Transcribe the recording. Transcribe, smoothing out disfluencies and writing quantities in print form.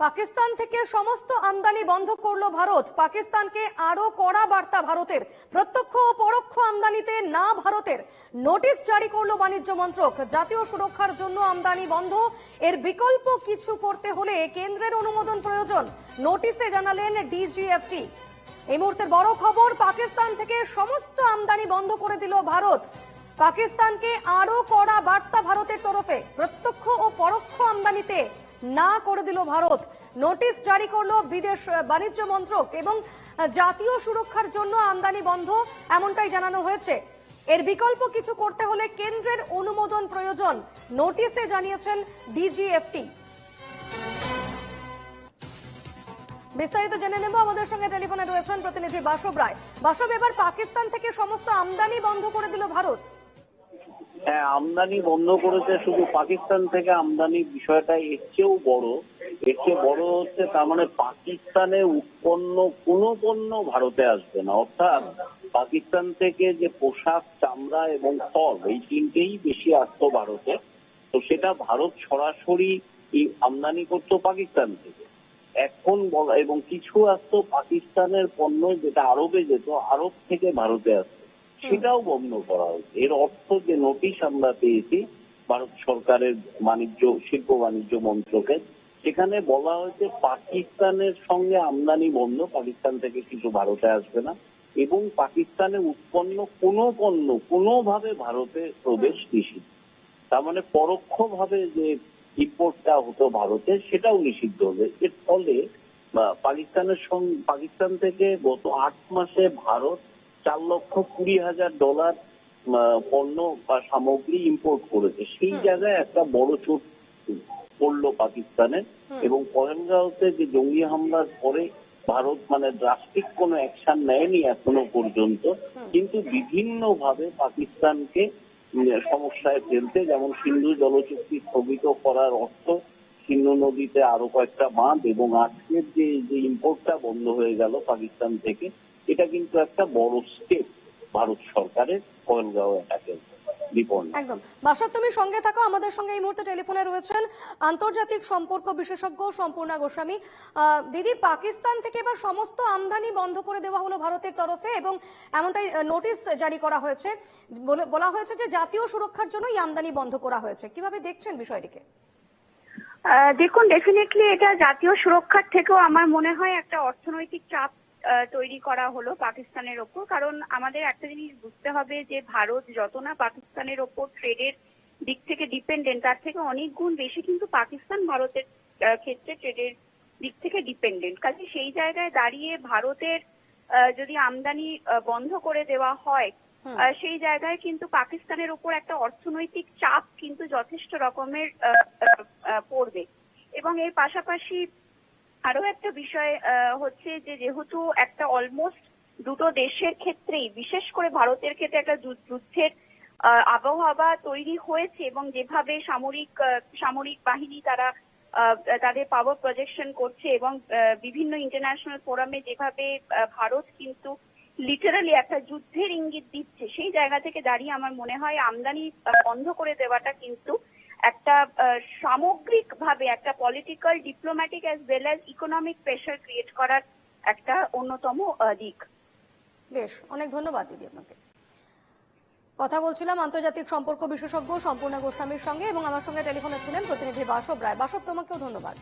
পাকিস্তান থেকে সমস্ত আমদানি বন্ধ করলো ভারত। পাকিস্তানকে আরো কড়া বার্তা ভারতের। প্রত্যক্ষ ও পরোক্ষ আমদানিতে না ভারতের। নোটিশ জারি করলো বাণিজ্য মন্ত্রক। জাতীয় সুরক্ষার জন্য আমদানি বন্ধ, এর বিকল্প কিছু করতে হলে কেন্দ্রের অনুমোদন প্রয়োজন, নোটিশে জানালেন ডিজিএফটি। এই মুহূর্তের বড় খবর, পাকিস্তান থেকে সমস্ত আমদানি বন্ধ করে দিল ভারত। পাকিস্তানকে আরো কড়া বার্তা ভারতের তরফে। প্রত্যক্ষ ও পরোক্ষ আমদানিতে না করে দিল ভারত। নোটিশ জারি করলো বিদেশ বাণিজ্য মন্ত্রক এবং জাতীয় সুরক্ষার জন্য আমদানি বন্ধ, এমনটাই জানানো হয়েছে। এর বিকল্প কিছু করতে হলে কেন্দ্রের অনুমোদন প্রয়োজন, নোটিশে জানিয়েছেন ডিজিএফটি। বিস্তারিত জেনে নেব, আমাদের সঙ্গে টেলিফোনে রয়েছেন প্রতিনিধি বাসব রায়। বাসব, এবার পাকিস্তান থেকে সমস্ত আমদানি বন্ধ করে দিল ভারত। হ্যাঁ, আমদানি বন্ধ করেছে। শুধু পাকিস্তান থেকে আমদানি বিষয়টা এর চেয়েও বড়। এর চেয়ে বড় হচ্ছে, তার মানে পাকিস্তানে উৎপন্ন কোনো পণ্য ভারতে আসবে না। অর্থাৎ পাকিস্তান থেকে যে পোশাক, চামড়া এবং ফল, এই তিনটেই বেশি আসতো ভারতে। তো সেটা ভারত সরাসরি আমদানি করতো পাকিস্তান থেকে। এখন বলা, এবং কিছু আসতো পাকিস্তানের পণ্য যেটা আরবে যেত, আরব থেকে ভারতে আসতো, সেটাও বন্ধ করা হয়েছে। এর অর্থ যে নোটিশ আমরা পেয়েছি ভারত সরকারের শিল্প বাণিজ্য মন্ত্রকের, সেখানে বলা হয়েছে পাকিস্তানের সঙ্গে আমদানি বন্ধ, পাকিস্তান থেকে কিছু ভারতে আসবে না, এবং পাকিস্তানে উৎপন্ন কোনো পণ্য কোনোভাবে ভারতে প্রবেশ নিষিদ্ধ। তার মানে পরোক্ষভাবে যে ইম্পোর্টটা হতো ভারতে, সেটাও নিষিদ্ধ হবে। এর ফলে পাকিস্তান থেকে গত 8 মাসে ভারত $4,20,000 পণ্য বা সামগ্রী ইম্পোর্ট করেছে। সেই জায়গায় একটা বড় চোট পড়লো পাকিস্তানে। এবং পহেলগাঁওতে যে জঙ্গি হামলার পরে ভারত ড্রাস্টিক কোনো অ্যাকশন নেয়নি এখনো পর্যন্ত, কিন্তু বিভিন্ন ভাবে পাকিস্তানকে সমস্যায় ফেলতে, যেমন সিন্ধু জলচুক্তি স্থগিত করার অর্থ সিন্ধু নদীতে আরো কয়েকটা বাঁধ, এবং আজকের যে ইম্পোর্টটা বন্ধ হয়ে গেল পাকিস্তান থেকে, এটা কিন্তু একটা বড় স্টেপ ভারত সরকারের পহেলগাঁও অ্যাটাকের বিপরীতে। একদম। বাসব, তুমি সঙ্গে থাকো। আমাদের সঙ্গে এই মুহূর্তে টেলিফোনে রয়েছেন আন্তর্জাতিক সম্পর্ক বিশেষজ্ঞ সম্পূর্ণা গোস্বামী। দিদি, পাকিস্তান থেকে এবার সমস্ত আমদানি বন্ধ করে দেওয়া হলো ভারতের তরফে, এবং এমনটাই নোটিশ জারি করা হয়েছে। বলা হয়েছে যে জাতীয় সুরক্ষার জন্য এই আমদানি বন্ধ করা হয়েছে। কিভাবে দেখছেন বিষয়টিকে? দেখুন, ডেফিনেটলি এটা জাতীয় সুরক্ষার থেকেও আমার মনে হয় একটা অর্থনৈতিক চাপ তৈরি করা হলো পাকিস্তানের ওপর। কারণ আমাদের একটা জিনিস বুঝতে হবে যে ভারত যত না পাকিস্তানের ওপর ট্রেডের দিক থেকে ডিপেন্ডেন্ট, তার থেকে অনেক গুণ বেশি কিন্তু পাকিস্তান ভারতের ক্ষেত্রে ট্রেডের দিক থেকে ডিপেন্ডেন্ট। কাজে সেই জায়গায় দাঁড়িয়ে ভারতের যদি আমদানি বন্ধ করে দেওয়া হয়, সেই জায়গায় কিন্তু পাকিস্তানের উপর একটা অর্থনৈতিক চাপ কিন্তু যথেষ্ট রকমের পড়বে। এবং এর পাশাপাশি আরো একটা বিষয় হচ্ছে যে যেহেতু একটা অলমোস্ট দুটো দেশের ক্ষেত্রেই, বিশেষ করে ভারতের ক্ষেত্রে একটা যুদ্ধের আবহাওয়া তৈরি হয়েছে, এবং যেভাবে সামরিক বাহিনী তারা তাদের পাওয়ার প্রজেকশন করছে, এবং বিভিন্ন ইন্টারন্যাশনাল ফোরামে যেভাবে ভারত কিন্তু লিটারালি একটা যুদ্ধের ইঙ্গিত দিচ্ছে, সেই জায়গা থেকে দাঁড়িয়ে আমার মনে হয় আমদানি বন্ধ করে দেওয়াটা কিন্তু একটা সামগ্রিকভাবে একটা political, diplomatic as well as economic pressure create করার একটা অন্যতম দিক। বেশ, অনেক ধন্যবাদ দিদি আপনাকে। কথা বলছিলাম আন্তর্জাতিক সম্পর্ক বিশেষজ্ঞ সম্পূর্ণা গোস্বামীর সঙ্গে, এবং আমার সঙ্গে টেলিফোনে ছিলেন প্রতিনিধি বাসব রায়। বাসব, তোমাকেও ধন্যবাদ।